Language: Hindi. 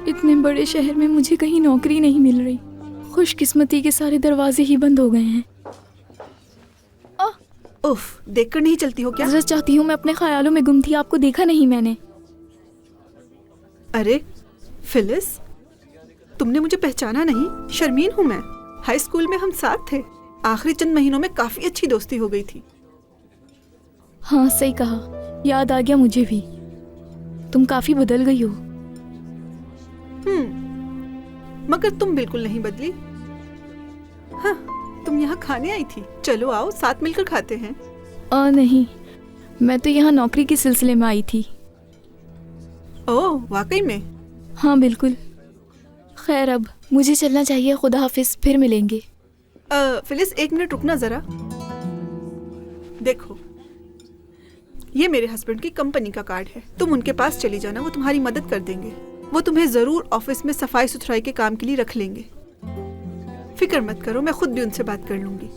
इतने बड़े शहर में मुझे कहीं नौकरी नहीं मिल रही। खुशकिस्मती के सारे दरवाजे ही बंद हो गए हैं। उफ, देखकर नहीं चलती हो क्या? हजरत चाहती हूँ, मैं अपने ख्यालों में गुम थी, आपको देखा नहीं मैंने। अरे फिलिस, तुमने मुझे पहचाना नहीं? शर्मीन हूँ मैं। हाई स्कूल में हम साथ थे। आखिरी चंद महीनों में काफी अच्छी दोस्ती हो गई थी। हाँ सही कहा, याद आ गया मुझे भी। तुम काफी बदल गई हो। मगर तुम बिल्कुल नहीं बदली। हाँ, तुम यहाँ खाने आई थी। चलो आओ, साथ मिलकर खाते हैं। नहीं, मैं तो यहाँ नौकरी के सिलसिले में आई थी। ओह, वाकई में? हाँ बिल्कुल। खैर, अब मुझे चलना चाहिए। खुदा हाफिज, फिर मिलेंगे। फिलिस, एक मिनट रुकना जरा। देखो, ये मेरे हस्बैंड की कंपनी का कार्ड है। तुम उनके पास चली जाना, वो तुम्हारी मदद कर देंगे। वो तुम्हें जरूर ऑफिस में सफाई सुथराई के काम के लिए रख लेंगे। फिक्र मत करो, मैं खुद भी उनसे बात कर लूंगी।